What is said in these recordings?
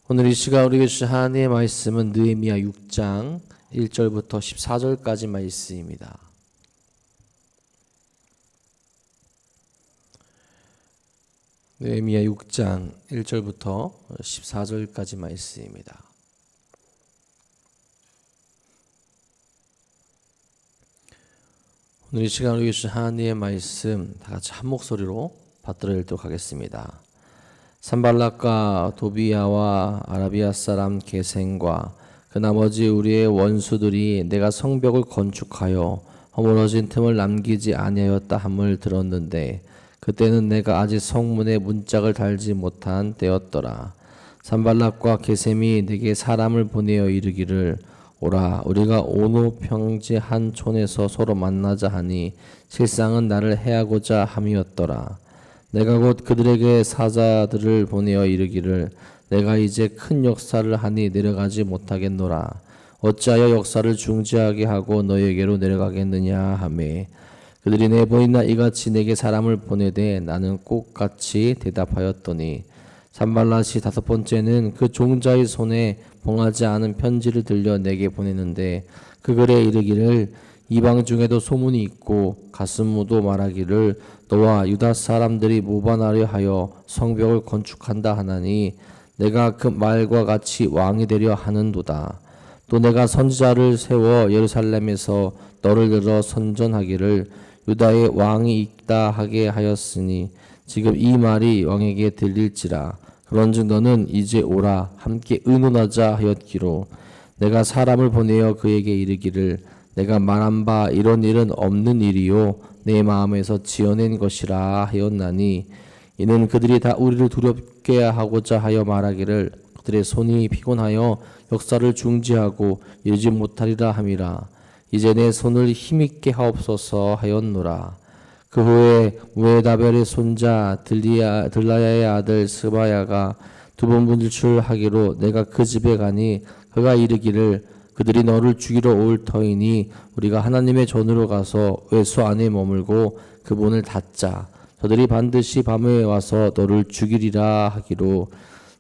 오늘 이 시간 우리에게 주신 하나님의 말씀은 느헤미야 6장 1절부터 14절까지 말씀입니다. 느헤미야 6장 1절부터 14절까지 말씀입니다. 오늘 이 시간 우리에게 주신 하나님의 말씀 다 같이 한 목소리로 받들어 읽도록 하겠습니다. 산발락과 도비야와 아라비아 사람 게셈과 그 나머지 우리의 원수들이 내가 성벽을 건축하여 허물어진 틈을 남기지 아니하였다 함을 들었는데 그때는 내가 아직 성문에 문짝을 달지 못한 때였더라. 산발락과 게셈이 내게 사람을 보내어 이르기를 오라 우리가 오노 평지 한 촌에서 서로 만나자 하니 실상은 나를 해하고자 함이었더라. 내가 곧 그들에게 사자들을 보내어 이르기를 내가 이제 큰 역사를 하니 내려가지 못하겠노라. 어찌하여 역사를 중지하게 하고 너에게로 내려가겠느냐 하매 그들이 내보이나 이같이 내게 사람을 보내되 나는 꼭같이 대답하였더니 산발랏이 다섯 번째는 그 종자의 손에 봉하지 않은 편지를 들려 내게 보내는데 그 글에 이르기를 이방 중에도 소문이 있고 가스무도 말하기를 너와 유다 사람들이 모반하려 하여 성벽을 건축한다 하나니 내가 그 말과 같이 왕이 되려 하는도다. 또 내가 선지자를 세워 예루살렘에서 너를 들어 선전하기를 유다의 왕이 있다 하게 하였으니 지금 이 말이 왕에게 들릴지라. 그런즉 너는 이제 오라 함께 의논하자 하였기로 내가 사람을 보내어 그에게 이르기를 내가 말한 바 이런 일은 없는 일이요 내 마음에서 지어낸 것이라 하였나니 이는 그들이 다 우리를 두렵게 하고자 하여 말하기를 그들의 손이 피곤하여 역사를 중지하고 이르지 못하리라 함이라. 이제 내 손을 힘있게 하옵소서 하였노라. 그 후에 무에다벨의 손자 들라야의 아들 스바야가 두 번 분출하기로 내가 그 집에 가니 그가 이르기를 그들이 너를 죽이러 올 터이니 우리가 하나님의 전으로 가서 외수 안에 머물고 그 문을 닫자. 저들이 반드시 밤에 와서 너를 죽이리라 하기로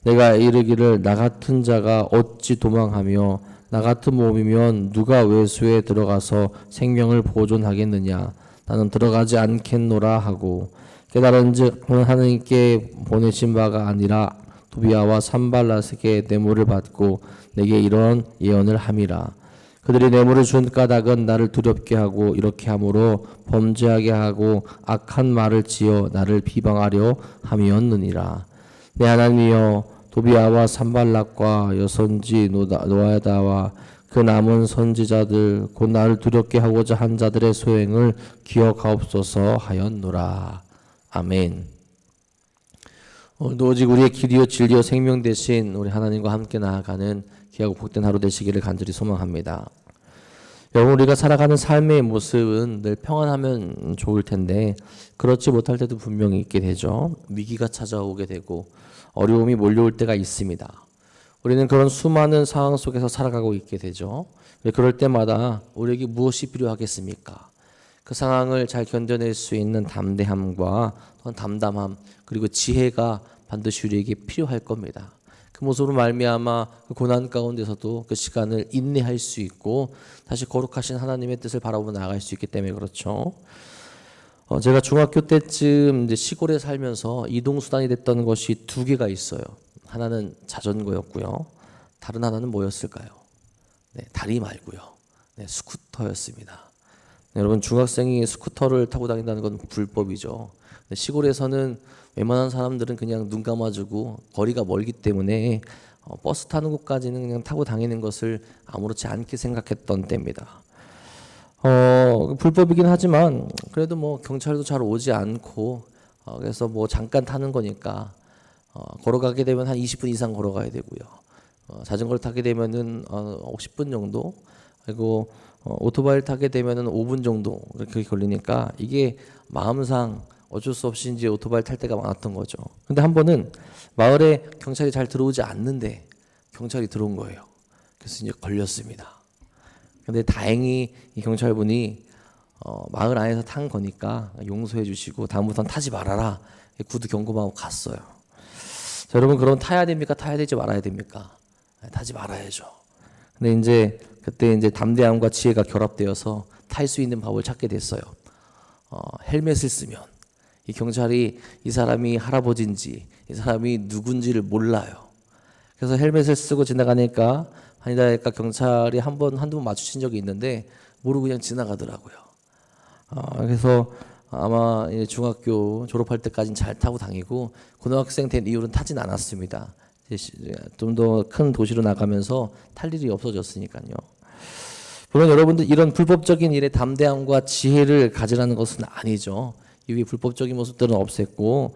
내가 이르기를 나 같은 자가 어찌 도망하며 나 같은 몸이면 누가 외수에 들어가서 생명을 보존하겠느냐. 나는 들어가지 않겠노라 하고 깨달은즉 하나님께 보내신 바가 아니라 도비야와 산발랏에게 뇌물을 받고 내게 이런 예언을 함이라. 그들이 뇌물을 준 까닭은 나를 두렵게 하고 이렇게 함으로 범죄하게 하고 악한 말을 지어 나를 비방하려 함이었느니라. 내 하나님이여 도비야와 산발락과 여선지 노아다와 그 남은 선지자들 곧 나를 두렵게 하고자 한 자들의 소행을 기억하옵소서 하였노라. 아멘. 오늘도 오직 우리의 길이요 진리요 생명 되신 우리 하나님과 함께 나아가는 귀하고 복된 하루 되시기를 간절히 소망합니다. 여러분 우리가 살아가는 삶의 모습은 늘 평안하면 좋을 텐데 그렇지 못할 때도 분명히 있게 되죠. 위기가 찾아오게 되고 어려움이 몰려올 때가 있습니다. 우리는 그런 수많은 상황 속에서 살아가고 있게 되죠. 그럴 때마다 우리에게 무엇이 필요하겠습니까? 그 상황을 잘 견뎌낼 수 있는 담대함과 담담함 그리고 지혜가 반드시 우리에게 필요할 겁니다. 그 모습으로 말미암아 그 고난 가운데서도 그 시간을 인내할 수 있고 다시 거룩하신 하나님의 뜻을 바라보며 나아갈 수 있기 때문에 그렇죠. 제가 중학교 때쯤 이제 시골에 살면서 이동 수단이 됐던 것이 두 개가 있어요. 하나는 자전거였고요. 다른 하나는 뭐였을까요? 네, 다리 말고요. 네, 스쿠터였습니다. 네, 여러분 중학생이 스쿠터를 타고 다닌다는 건 불법이죠. 시골에서는 웬만한 사람들은 그냥 눈 감아주고 거리가 멀기 때문에 버스 타는 곳까지는 그냥 타고 다니는 것을 아무렇지 않게 생각했던 때입니다. 불법이긴 하지만 그래도 뭐 경찰도 잘 오지 않고 그래서 뭐 잠깐 타는 거니까 걸어가게 되면 한 20분 이상 걸어가야 되고요. 자전거를 타게 되면은 10분 정도 그리고 오토바이를 타게 되면은 5분 정도 그렇게 걸리니까 이게 마음상 어쩔 수 없이 이제 오토바이를 탈 때가 많았던 거죠. 근데 한 번은 마을에 경찰이 잘 들어오지 않는데 경찰이 들어온 거예요. 그래서 이제 걸렸습니다. 근데 다행히 이 경찰분이 마을 안에서 탄 거니까 용서해 주시고 다음부터는 타지 말아라 구두 경고하고 갔어요. 자, 여러분 그럼 타야 됩니까? 타야 되지 말아야 됩니까? 타지 말아야죠. 근데 이제 그때 이제 담대함과 지혜가 결합되어서 탈 수 있는 방법을 찾게 됐어요. 헬멧을 쓰면 이 경찰이 이 사람이 할아버지인지 이 사람이 누군지를 몰라요. 그래서 헬멧을 쓰고 지나가니까 경찰이 한두 번 마주친 적이 있는데 모르고 그냥 지나가더라고요. 그래서 아마 중학교 졸업할 때까지는 잘 타고 다니고 고등학생 된 이후로는 타진 않았습니다. 좀 더 큰 도시로 나가면서 탈 일이 없어졌으니까요. 물론 여러분들 이런 불법적인 일에 담대함과 지혜를 가지라는 것은 아니죠. 이 불법적인 모습들은 없앴고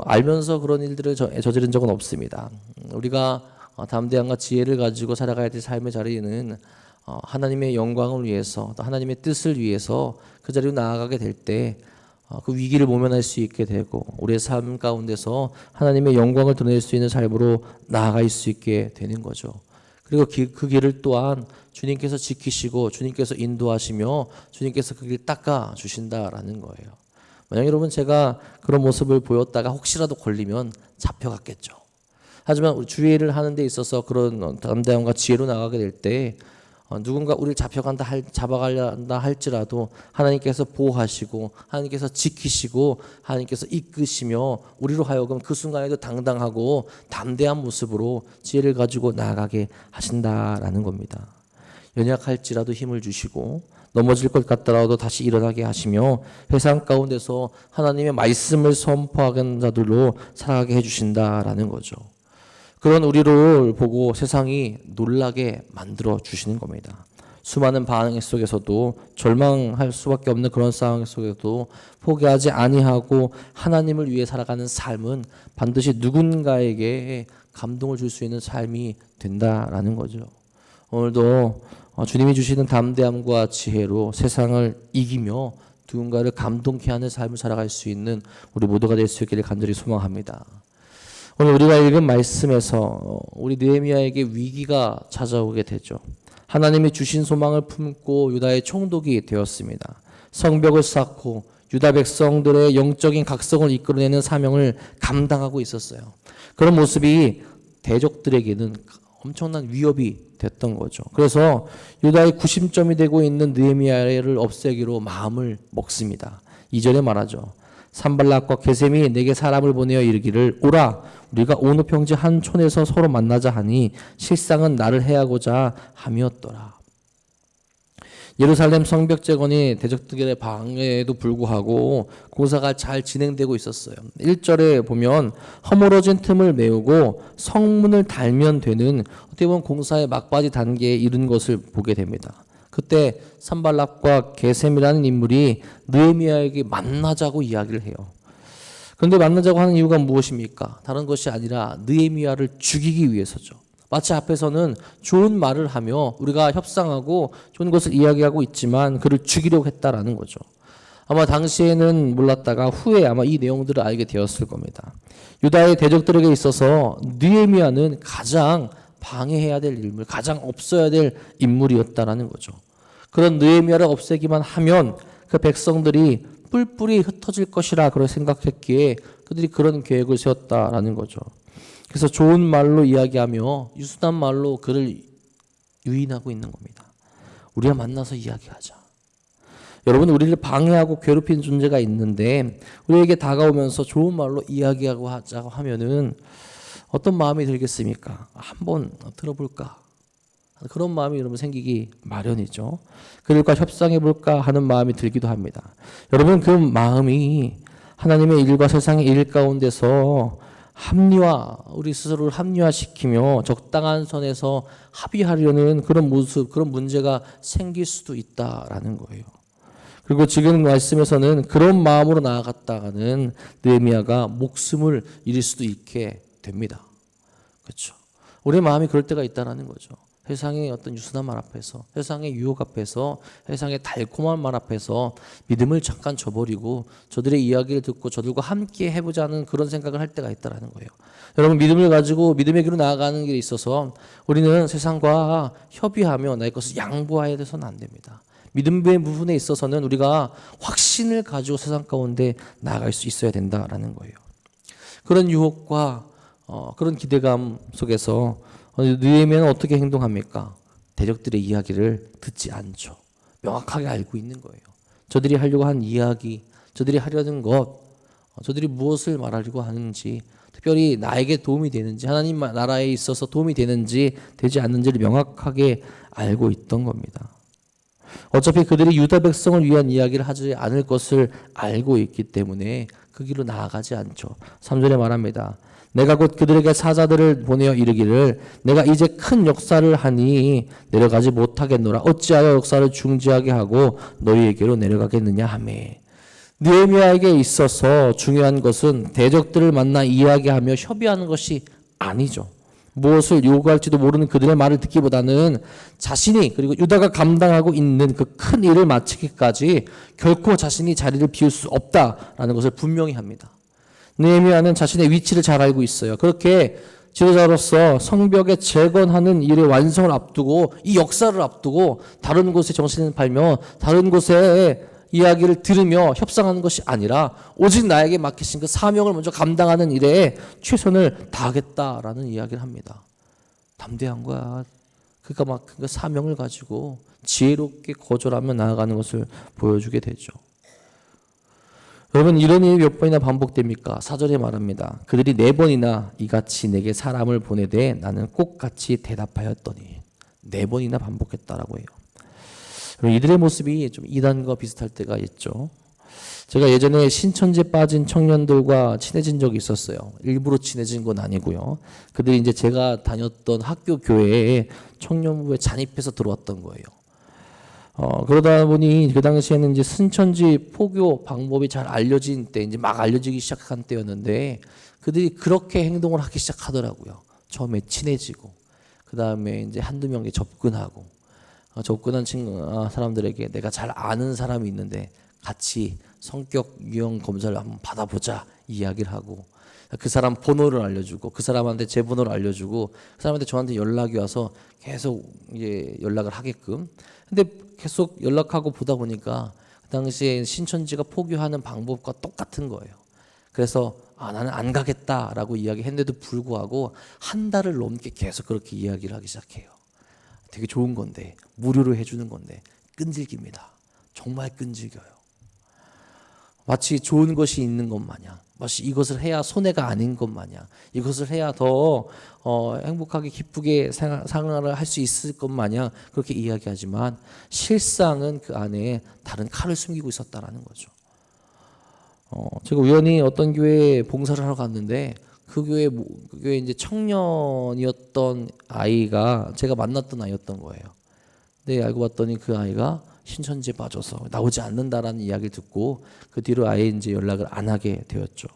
알면서 그런 일들을 저지른 적은 없습니다. 우리가 담대함과 지혜를 가지고 살아가야 될 삶의 자리는 하나님의 영광을 위해서 또 하나님의 뜻을 위해서 그 자리로 나아가게 될 때 그 위기를 모면할 수 있게 되고 우리의 삶 가운데서 하나님의 영광을 드러낼 수 있는 삶으로 나아갈 수 있게 되는 거죠. 그리고 그 길을 또한 주님께서 지키시고 주님께서 인도하시며 주님께서 그 길 닦아 주신다라는 거예요. 만약 여러분 제가 그런 모습을 보였다가 혹시라도 걸리면 잡혀갔겠죠. 하지만 우리 주의를 하는 데 있어서 그런 담대함과 지혜로 나가게 될 때 누군가 우리를 잡아가려 할지라도 하나님께서 보호하시고 하나님께서 지키시고 하나님께서 이끄시며 우리로 하여금 그 순간에도 당당하고 담대한 모습으로 지혜를 가지고 나아가게 하신다라는 겁니다. 연약할지라도 힘을 주시고 넘어질 것 같더라도 다시 일어나게 하시며 세상 가운데서 하나님의 말씀을 선포하는 자들로 살아가게 해주신다라는 거죠. 그런 우리를 보고 세상이 놀라게 만들어 주시는 겁니다. 수많은 반응 속에서도 절망할 수밖에 없는 그런 상황 속에서도 포기하지 아니하고 하나님을 위해 살아가는 삶은 반드시 누군가에게 감동을 줄 수 있는 삶이 된다라는 거죠. 오늘도 주님이 주시는 담대함과 지혜로 세상을 이기며 누군가를 감동케 하는 삶을 살아갈 수 있는 우리 모두가 될 수 있기를 간절히 소망합니다. 오늘 우리가 읽은 말씀에서 우리 느헤미야에게 위기가 찾아오게 되죠. 하나님이 주신 소망을 품고 유다의 총독이 되었습니다. 성벽을 쌓고 유다 백성들의 영적인 각성을 이끌어내는 사명을 감당하고 있었어요. 그런 모습이 대적들에게는 엄청난 위협이 됐던 거죠. 그래서 유다의 구심점이 되고 있는 느헤미야를 없애기로 마음을 먹습니다. 2절에 말하죠. 산발락과 게셈이 내게 사람을 보내어 이르기를 오라 우리가 온 평지 한 촌에서 서로 만나자 하니 실상은 나를 해하고자 함이었더라. 예루살렘 성벽 재건이 대적들의 방해에도 불구하고 공사가 잘 진행되고 있었어요. 1절에 보면 허물어진 틈을 메우고 성문을 달면 되는 어떻게 보면 공사의 막바지 단계에 이른 것을 보게 됩니다. 그때 산발락과 게셈이라는 인물이 느헤미야에게 만나자고 이야기를 해요. 그런데 만나자고 하는 이유가 무엇입니까? 다른 것이 아니라 느헤미야를 죽이기 위해서죠. 마치 앞에서는 좋은 말을 하며 우리가 협상하고 좋은 것을 이야기하고 있지만 그를 죽이려고 했다라는 거죠. 아마 당시에는 몰랐다가 후에 아마 이 내용들을 알게 되었을 겁니다. 유다의 대적들에게 있어서 느헤미야는 가장 방해해야 될 인물, 가장 없어야 될 인물이었다라는 거죠. 그런 느헤미야를 없애기만 하면 그 백성들이 뿔뿔이 흩어질 것이라 그렇게 생각했기에 그들이 그런 계획을 세웠다라는 거죠. 그래서 좋은 말로 이야기하며 유순한 말로 그를 유인하고 있는 겁니다. 우리가 만나서 이야기하자. 여러분 우리를 방해하고 괴롭히는 존재가 있는데 우리에게 다가오면서 좋은 말로 이야기하고 하자고 하면은 어떤 마음이 들겠습니까? 한번 들어볼까? 그런 마음이 여러분 생기기 마련이죠. 그들과 협상해볼까 하는 마음이 들기도 합니다. 여러분 그 마음이 하나님의 일과 세상의 일 가운데서 우리 스스로를 합리화시키며 적당한 선에서 합의하려는 그런 모습, 그런 문제가 생길 수도 있다라는 거예요. 그리고 지금 말씀에서는 그런 마음으로 나아갔다가는 느헤미야가 목숨을 잃을 수도 있게 됩니다. 그렇죠. 우리의 마음이 그럴 때가 있다라는 거죠. 세상의 어떤 유순한 말 앞에서, 세상의 유혹 앞에서, 세상의 달콤한 말 앞에서 믿음을 잠깐 저버리고 저들의 이야기를 듣고 저들과 함께 해보자는 그런 생각을 할 때가 있다라는 거예요. 여러분 믿음을 가지고 믿음의 길로 나아가는 길에 있어서 우리는 세상과 협의하며 나의 것을 양보해야 돼서는 안 됩니다. 믿음의 부분에 있어서는 우리가 확신을 가지고 세상 가운데 나아갈 수 있어야 된다라는 거예요. 그런 유혹과 그런 기대감 속에서 느헤미야는 어떻게 행동합니까? 대적들의 이야기를 듣지 않죠. 명확하게 알고 있는 거예요. 저들이 하려고 한 이야기, 저들이 하려는 것, 저들이 무엇을 말하려고 하는지, 특별히 나에게 도움이 되는지, 하나님 나라에 있어서 도움이 되는지 되지 않는지를 명확하게 알고 있던 겁니다. 어차피 그들이 유다 백성을 위한 이야기를 하지 않을 것을 알고 있기 때문에 그 길로 나아가지 않죠. 3절에 말합니다. 내가 곧 그들에게 사자들을 보내어 이르기를 내가 이제 큰 역사를 하니 내려가지 못하겠노라. 어찌하여 역사를 중지하게 하고 너희에게로 내려가겠느냐 하매. 느헤미야에게 있어서 중요한 것은 대적들을 만나 이야기하며 협의하는 것이 아니죠. 무엇을 요구할지도 모르는 그들의 말을 듣기보다는 자신이 그리고 유다가 감당하고 있는 그 큰 일을 마치기까지 결코 자신이 자리를 비울 수 없다라는 것을 분명히 합니다. 느헤미야는 자신의 위치를 잘 알고 있어요. 그렇게 지도자로서 성벽에 재건하는 일의 완성을 앞두고 이 역사를 앞두고 다른 곳에 정신을 팔며 다른 곳에 이야기를 들으며 협상하는 것이 아니라 오직 나에게 맡기신 그 사명을 먼저 감당하는 일에 최선을 다하겠다라는 이야기를 합니다. 담대한 거야. 그가 맡은 그 사명을 가지고 지혜롭게 거절하며 나아가는 것을 보여주게 되죠. 여러분, 이런 일이 몇 번이나 반복됩니까? 4절에 말합니다. 그들이 4번이나 이같이 내게 사람을 보내되 나는 꼭같이 대답하였더니 4번이나 반복했다라고 해요. 이들의 모습이 좀 이단과 비슷할 때가 있죠. 제가 예전에 신천지에 빠진 청년들과 친해진 적이 있었어요. 일부러 친해진 건 아니고요. 그들이 이제 제가 다녔던 학교 교회에 청년부에 잔입해서 들어왔던 거예요. 그러다 보니 그 당시에는 이제 신천지 포교 방법이 잘 알려진 때, 이제 막 알려지기 시작한 때였는데 그들이 그렇게 행동을 하기 시작하더라고요. 처음에 친해지고, 그 다음에 이제 한두 명에 접근하고, 접근한 사람들에게 내가 잘 아는 사람이 있는데 같이 성격 유형 검사를 한번 받아보자 이야기를 하고, 그 사람 번호를 알려주고 그 사람한테 제 번호를 알려주고 그 사람한테 저한테 연락이 와서 계속 이제 연락을 하게끔. 근데 계속 연락하고 보다 보니까 그 당시에 신천지가 포교하는 방법과 똑같은 거예요. 그래서 나는 안 가겠다라고 이야기했는데도 불구하고 한 달을 넘게 계속 그렇게 이야기를 하기 시작해요. 되게 좋은 건데, 무료로 해주는 건데 끈질깁니다. 정말 끈질겨요. 마치 좋은 것이 있는 것 마냥, 마치 이것을 해야 손해가 아닌 것 마냥, 이것을 해야 더 행복하게 기쁘게 생활을 할 수 있을 것 마냥 그렇게 이야기하지만 실상은 그 안에 다른 칼을 숨기고 있었다라는 거죠. 제가 우연히 어떤 교회에 봉사를 하러 갔는데 그 교회 이제 청년이었던 아이가 제가 만났던 아이였던 거예요. 근데 알고 봤더니 그 아이가 신천지에 빠져서 나오지 않는다라는 이야기를 듣고 그 뒤로 아예 이제 연락을 안 하게 되었죠.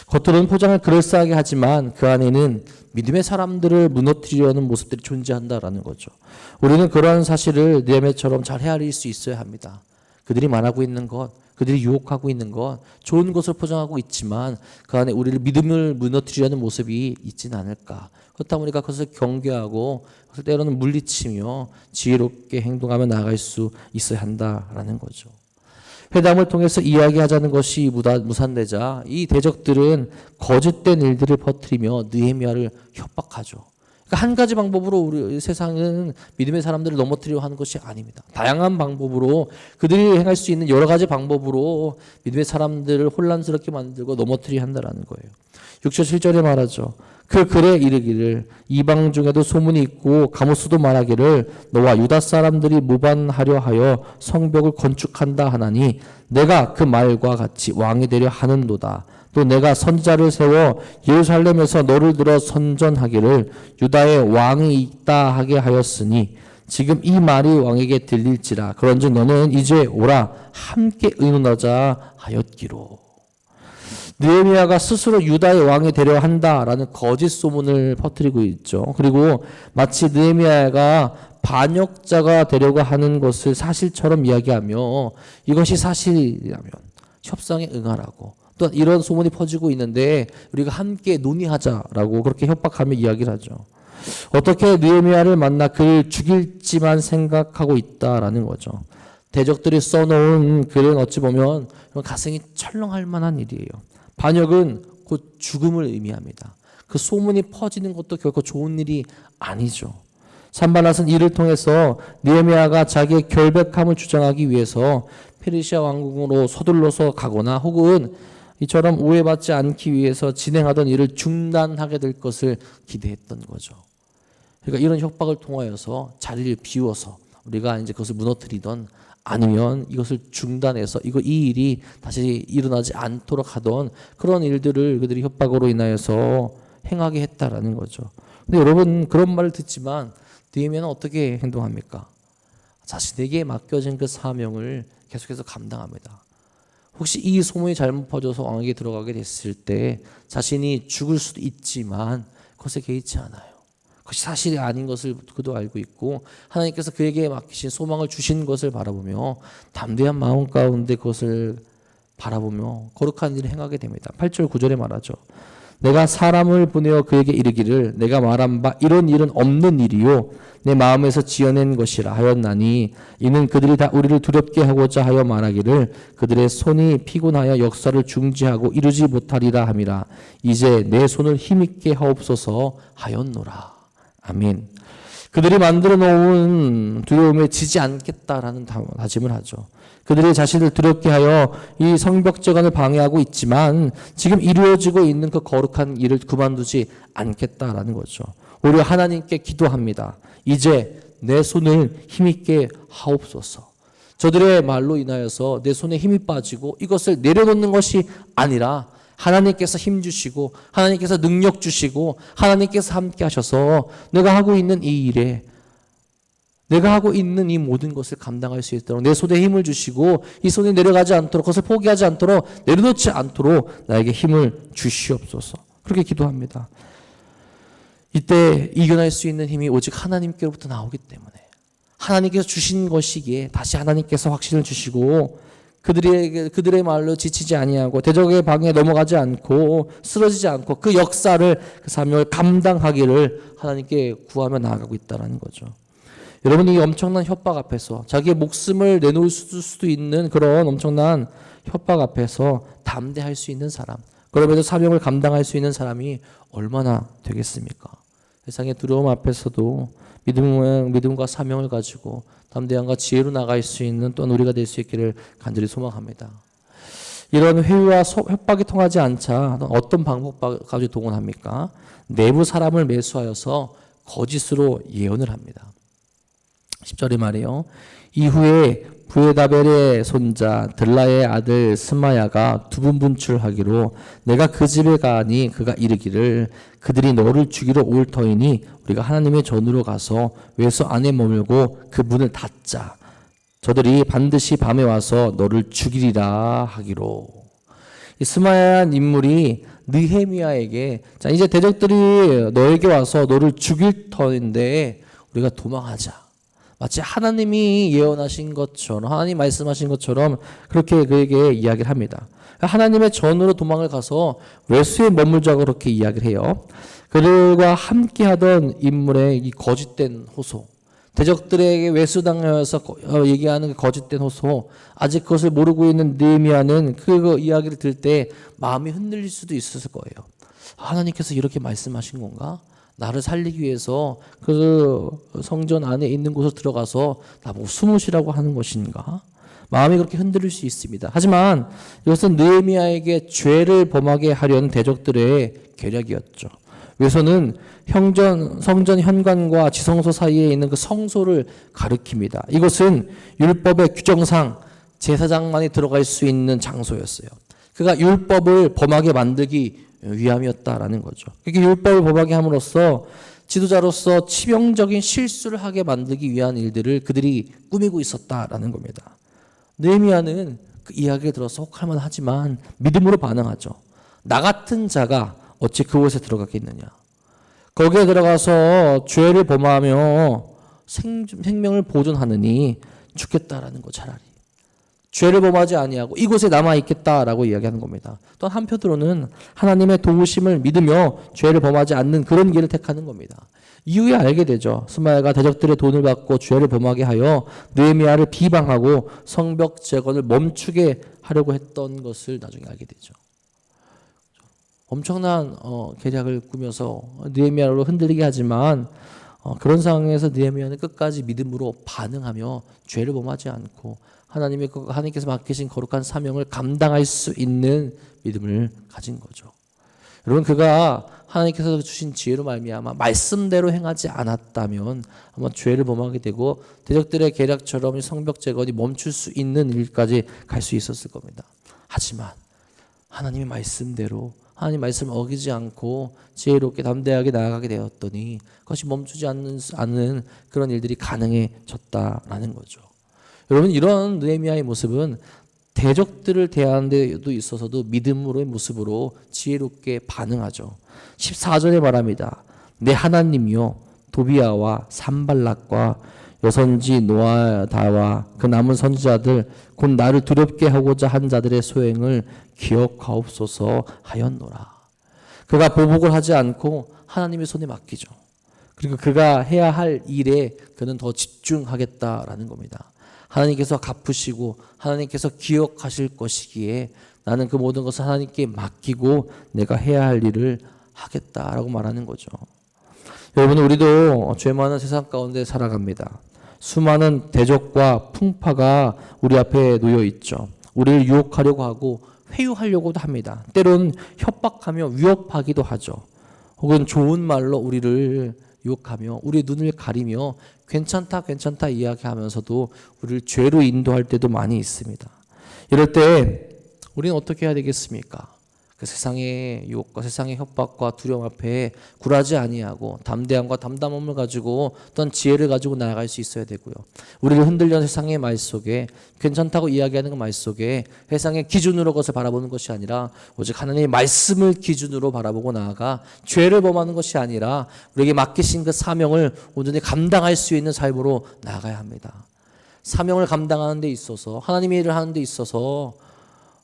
겉으로는 포장을 그럴싸하게 하지만 그 안에는 믿음의 사람들을 무너뜨리려는 모습들이 존재한다라는 거죠. 우리는 그러한 사실을 느헤미야처럼 잘 헤아릴 수 있어야 합니다. 그들이 말하고 있는 것, 그들이 유혹하고 있는 것, 좋은 것을 포장하고 있지만 그 안에 우리를 믿음을 무너뜨리려는 모습이 있지는 않을까. 그렇다 보니까 그것을 경계하고 그것을 때로는 물리치며 지혜롭게 행동하며 나아갈 수 있어야 한다라는 거죠. 회담을 통해서 이야기하자는 것이 무산되자 이 대적들은 거짓된 일들을 퍼뜨리며 느헤미야를 협박하죠. 그러니까 한 가지 방법으로 우리 세상은 믿음의 사람들을 넘어뜨리려 하는 것이 아닙니다. 다양한 방법으로 그들이 행할 수 있는 여러 가지 방법으로 믿음의 사람들을 혼란스럽게 만들고 넘어뜨리려 한다는 거예요. 6절 7절에 말하죠. 그 글에 이르기를 이방 중에도 소문이 있고 가모스도 말하기를 너와 유다 사람들이 무반하려 하여 성벽을 건축한다 하나니 내가 그 말과 같이 왕이 되려 하는도다. 또 내가 선지자를 세워 예루살렘에서 너를 들어 선전하기를 유다에 왕이 있다 하게 하였으니 지금 이 말이 왕에게 들릴지라. 그런즉 너는 이제 오라 함께 의논하자 하였기로. 느헤미야가 스스로 유다의 왕이 되려 한다라는 거짓 소문을 퍼뜨리고 있죠. 그리고 마치 느헤미야가 반역자가 되려고 하는 것을 사실처럼 이야기하며 이것이 사실이라면 협상에 응하라고, 또 이런 소문이 퍼지고 있는데 우리가 함께 논의하자라고 그렇게 협박하며 이야기를 하죠. 어떻게 느헤미야를 만나 그를 죽일지만 생각하고 있다라는 거죠. 대적들이 써놓은 글은 어찌 보면 가슴이 철렁할 만한 일이에요. 반역은 곧 죽음을 의미합니다. 그 소문이 퍼지는 것도 결코 좋은 일이 아니죠. 산발랏은 이를 통해서 느헤미야가 자기의 결백함을 주장하기 위해서 페르시아 왕궁으로 서둘러서 가거나 혹은 이처럼 오해받지 않기 위해서 진행하던 일을 중단하게 될 것을 기대했던 거죠. 그러니까 이런 협박을 통하여서 자리를 비워서 우리가 이제 그것을 무너뜨리던 아니면 이것을 중단해서 이 일이 다시 일어나지 않도록 하던 그런 일들을 그들이 협박으로 인하여서 행하게 했다라는 거죠. 근데 여러분 그런 말을 듣지만 느헤미야는 어떻게 행동합니까? 자신에게 맡겨진 그 사명을 계속해서 감당합니다. 혹시 이 소문이 잘못 퍼져서 왕에게 들어가게 됐을 때 자신이 죽을 수도 있지만 그것에 개의치 않아요. 그것이 사실이 아닌 것을 그도 알고 있고 하나님께서 그에게 맡기신 소망을 주신 것을 바라보며 담대한 마음 가운데 그것을 바라보며 거룩한 일을 행하게 됩니다. 8절 9절에 말하죠. 내가 사람을 보내어 그에게 이르기를 내가 말한 바 이런 일은 없는 일이요 내 마음에서 지어낸 것이라 하였나니 이는 그들이 다 우리를 두렵게 하고자 하여 말하기를 그들의 손이 피곤하여 역사를 중지하고 이루지 못하리라 함이라. 이제 내 손을 힘있게 하옵소서 하였노라. 아멘. 그들이 만들어 놓은 두려움에 지지 않겠다라는 다짐을 하죠. 그들이 자신을 두렵게 하여 이 성벽재건을 방해하고 있지만 지금 이루어지고 있는 그 거룩한 일을 그만두지 않겠다라는 거죠. 오히려 하나님께 기도합니다. 이제 내 손을 힘있게 하옵소서. 저들의 말로 인하여서 내 손에 힘이 빠지고 이것을 내려놓는 것이 아니라 하나님께서 힘 주시고 하나님께서 능력 주시고 하나님께서 함께 하셔서 내가 하고 있는 이 일에 내가 하고 있는 이 모든 것을 감당할 수 있도록 내 손에 힘을 주시고 이 손이 내려가지 않도록 그것을 포기하지 않도록 내려놓지 않도록 나에게 힘을 주시옵소서. 그렇게 기도합니다. 이때 이겨낼 수 있는 힘이 오직 하나님께로부터 나오기 때문에 하나님께서 주신 것이기에 다시 하나님께서 확신을 주시고 그들의 말로 지치지 아니하고 대적의 방에 넘어가지 않고 쓰러지지 않고 그 역사를 그 사명을 감당하기를 하나님께 구하며 나아가고 있다는 거죠. 여러분 이 엄청난 협박 앞에서 자기의 목숨을 내놓을 수도 있는 그런 엄청난 협박 앞에서 담대할 수 있는 사람 그러면서 사명을 감당할 수 있는 사람이 얼마나 되겠습니까? 세상의 두려움 앞에서도 믿음과 사명을 가지고 담대함과 지혜로 나갈 수 있는 또한 우리가 될 수 있기를 간절히 소망합니다. 이런 회유와 협박이 통하지 않자 어떤 방법까지 동원합니까? 내부 사람을 매수하여서 거짓으로 예언을 합니다. 10절에 말이에요. 이후에 부에다벨의 손자 들라의 아들 스마야가 두분 분출하기로 내가 그 집에 가니 그가 이르기를 그들이 너를 죽이러 올 터이니 우리가 하나님의 전으로 가서 외소 안에 머물고 그 문을 닫자. 저들이 반드시 밤에 와서 너를 죽이리라 하기로. 이 스마야라는 인물이 느헤미야에게 자 이제 대적들이 너에게 와서 너를 죽일 터인데 우리가 도망하자. 마치 하나님이 예언하신 것처럼 하나님 말씀하신 것처럼 그렇게 그에게 이야기를 합니다. 하나님의 전으로 도망을 가서 외수에 머물자고 그렇게 이야기를 해요. 그들과 함께하던 인물의 이 거짓된 호소 대적들에게 외수당하여서 얘기하는 거짓된 호소 아직 그것을 모르고 있는 느헤미야는 그 이야기를 들을 때 마음이 흔들릴 수도 있었을 거예요. 하나님께서 이렇게 말씀하신 건가? 나를 살리기 위해서 그 성전 안에 있는 곳으로 들어가서 나보고 숨을 쉬라고 하는 것인가? 마음이 그렇게 흔들릴 수 있습니다. 하지만 이것은 느헤미야에게 죄를 범하게 하려는 대적들의 계략이었죠. 외소는 성전 현관과 지성소 사이에 있는 그 성소를 가리킵니다. 이것은 율법의 규정상 제사장만이 들어갈 수 있는 장소였어요. 그가 율법을 범하게 만들기 위함이었다라는 거죠. 이렇게 율법을 범하게 함으로써 지도자로서 치명적인 실수를 하게 만들기 위한 일들을 그들이 꾸미고 있었다라는 겁니다. 느헤미야는 그 이야기를 들어서 혹할만 하지만 믿음으로 반응하죠. 나 같은 자가 어찌 그곳에 들어가겠느냐. 거기에 들어가서 죄를 범하며 생명을 보존하느니 죽겠다라는 거 차라리. 죄를 범하지 아니하고 이곳에 남아있겠다라고 이야기하는 겁니다. 또 한편으로는 하나님의 도우심을 믿으며 죄를 범하지 않는 그런 길을 택하는 겁니다. 이후에 알게 되죠. 스마야가 대적들의 돈을 받고 죄를 범하게 하여 느헤미야를 비방하고 성벽 재건을 멈추게 하려고 했던 것을 나중에 알게 되죠. 엄청난 계략을 꾸며서 느헤미야로 흔들리게 하지만 그런 상황에서 느헤미야는 끝까지 믿음으로 반응하며 죄를 범하지 않고 하나님께서 맡기신 거룩한 사명을 감당할 수 있는 믿음을 가진 거죠. 여러분, 그가 하나님께서 주신 지혜로 말미암아 말씀대로 행하지 않았다면 아마 죄를 범하게 되고 대적들의 계략처럼 성벽 재건이 멈출 수 있는 일까지 갈 수 있었을 겁니다. 하지만 하나님의 말씀대로 하나님 말씀을 어기지 않고 지혜롭게 담대하게 나아가게 되었더니 그것이 멈추지 않는 그런 일들이 가능해졌다라는 거죠. 여러분, 이런 느헤미야의 모습은 대적들을 대하는 데도 있어서도 믿음으로의 모습으로 지혜롭게 반응하죠. 14절에 말합니다. 내 하나님이여 도비야와 산발락과 여선지 노아다와 그 남은 선지자들 곧 나를 두렵게 하고자 한 자들의 소행을 기억하옵소서 하였노라. 그가 보복을 하지 않고 하나님의 손에 맡기죠. 그리고 그가 해야 할 일에 그는 더 집중하겠다라는 겁니다. 하나님께서 갚으시고 하나님께서 기억하실 것이기에 나는 그 모든 것을 하나님께 맡기고 내가 해야 할 일을 하겠다라고 말하는 거죠. 여러분, 우리도 죄 많은 세상 가운데 살아갑니다. 수많은 대적과 풍파가 우리 앞에 놓여 있죠. 우리를 유혹하려고 하고 회유하려고도 합니다. 때로는 협박하며 위협하기도 하죠. 혹은 좋은 말로 우리를 유혹하며 우리의 눈을 가리며 괜찮다 이야기하면서도 우리를 죄로 인도할 때도 많이 있습니다. 이럴 때 우리는 어떻게 해야 되겠습니까? 그 세상의 유혹과 세상의 협박과 두려움 앞에 굴하지 아니하고 담대함과 담담함을 가지고 어떤 지혜를 가지고 나아갈 수 있어야 되고요. 우리를 흔들려는 세상의 말 속에 괜찮다고 이야기하는 그 말 속에 세상의 기준으로 그것을 바라보는 것이 아니라 오직 하나님의 말씀을 기준으로 바라보고 나아가 죄를 범하는 것이 아니라 우리에게 맡기신 그 사명을 온전히 감당할 수 있는 삶으로 나아가야 합니다. 사명을 감당하는 데 있어서 하나님의 일을 하는 데 있어서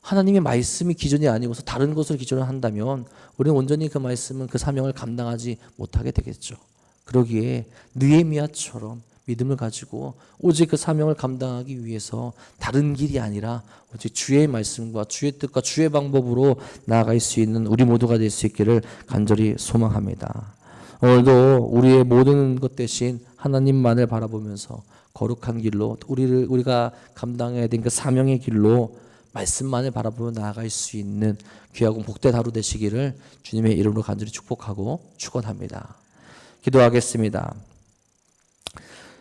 하나님의 말씀이 기준이 아니고서 다른 것을 기준으로 한다면 우리는 온전히 그 말씀은 그 사명을 감당하지 못하게 되겠죠. 그러기에 느헤미야처럼 믿음을 가지고 오직 그 사명을 감당하기 위해서 다른 길이 아니라 오직 주의 말씀과 주의 뜻과 주의 방법으로 나아갈 수 있는 우리 모두가 될 수 있기를 간절히 소망합니다. 오늘도 우리의 모든 것 대신 하나님만을 바라보면서 거룩한 길로 우리가 감당해야 된 그 사명의 길로 말씀만을 바라보며 나아갈 수 있는 귀하고 복된 하루 되시기를 주님의 이름으로 간절히 축복하고 축원합니다. 기도하겠습니다.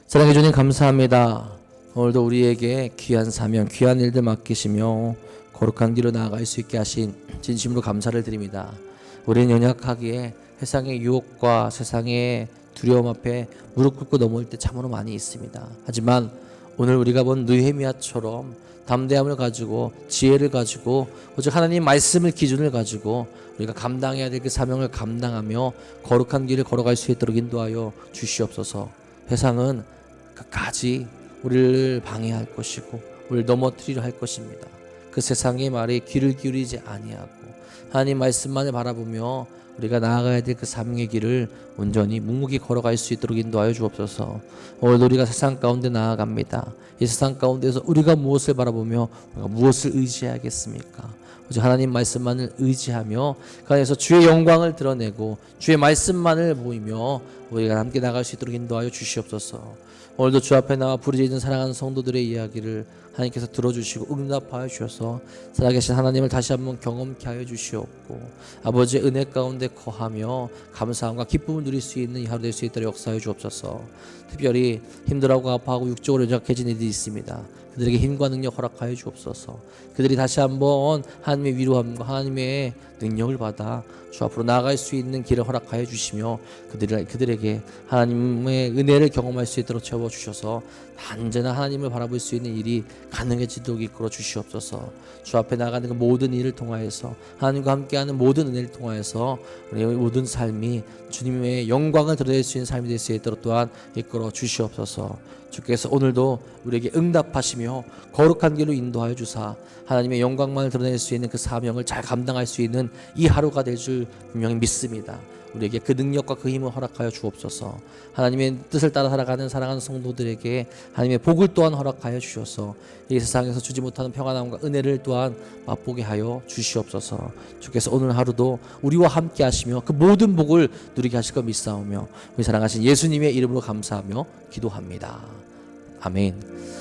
사랑해 주님, 감사합니다. 오늘도 우리에게 귀한 사명, 귀한 일들 맡기시며 거룩한 길로 나아갈 수 있게 하신 진심으로 감사를 드립니다. 우리는 연약하기에 세상의 유혹과 세상의 두려움 앞에 무릎 꿇고 넘어올 때 참으로 많이 있습니다. 하지만 오늘 우리가 본 느헤미야처럼 담대함을 가지고 지혜를 가지고 오직 하나님 말씀을 기준을 가지고 우리가 감당해야 될 그 사명을 감당하며 거룩한 길을 걸어갈 수 있도록 인도하여 주시옵소서. 세상은 끝까지 우리를 방해할 것이고 우리를 넘어뜨리려 할 것입니다. 그 세상의 말에 귀를 기울이지 아니하고 하나님 말씀만을 바라보며 우리가 나아가야 될 그 사명의 길을 온전히 묵묵히 걸어갈 수 있도록 인도하여 주옵소서. 오늘 우리가 세상 가운데 나아갑니다. 이 세상 가운데서 우리가 무엇을 바라보며 우리가 무엇을 의지하겠습니까? 오직 하나님 말씀만을 의지하며 그 안에서 주의 영광을 드러내고 주의 말씀만을 보이며 우리가 함께 나갈 수 있도록 인도하여 주시옵소서. 오늘도 주 앞에 나와 부르짖는 사랑하는 성도들의 이야기를 하나님께서 들어주시고 응답하여 주셔서 살아계신 하나님을 다시 한번 경험케 하여 주시옵고 아버지의 은혜 가운데 거하며 감사함과 기쁨을 누릴 수 있는 이 하루 될 수 있도록 역사해 주옵소서. 특별히 힘들어하고 아파하고 육적으로 연약해진 이들이 있습니다. 그들에게 힘과 능력 허락하여 주옵소서. 그들이 다시 한번 하나님의 위로함과 하나님의 능력을 받아 주 앞으로 나아갈 수 있는 길을 허락하여 주시며 그들에게 하나님의 은혜를 경험할 수 있도록 채워주셔서 언제나 하나님을 바라볼 수 있는 일이 가능해지도록 이끌어 주시옵소서. 주 앞에 나가는 그 모든 일을 통하여서 하나님과 함께하는 모든 은혜를 통하여서 우리의 모든 삶이 주님의 영광을 드러낼 수 있는 삶이 될 수 있도록 또한 이끌어 주시옵소서. 주께서 오늘도 우리에게 응답하시며 거룩한 길로 인도하여 주사 하나님의 영광만을 드러낼 수 있는 그 사명을 잘 감당할 수 있는 있는 이 하루가 될 줄 분명히 믿습니다. 우리에게 그 능력과 그 힘을 허락하여 주옵소서. 하나님의 뜻을 따라 살아가는 사랑하는 성도들에게 하나님의 복을 또한 허락하여 주셔서 이 세상에서 주지 못하는 평안함과 은혜를 또한 맛보게 하여 주시옵소서. 주께서 오늘 하루도 우리와 함께 하시며 그 모든 복을 누리게 하실 것 믿사오며 우리 사랑하신 예수님의 이름으로 감사하며 기도합니다. 아멘.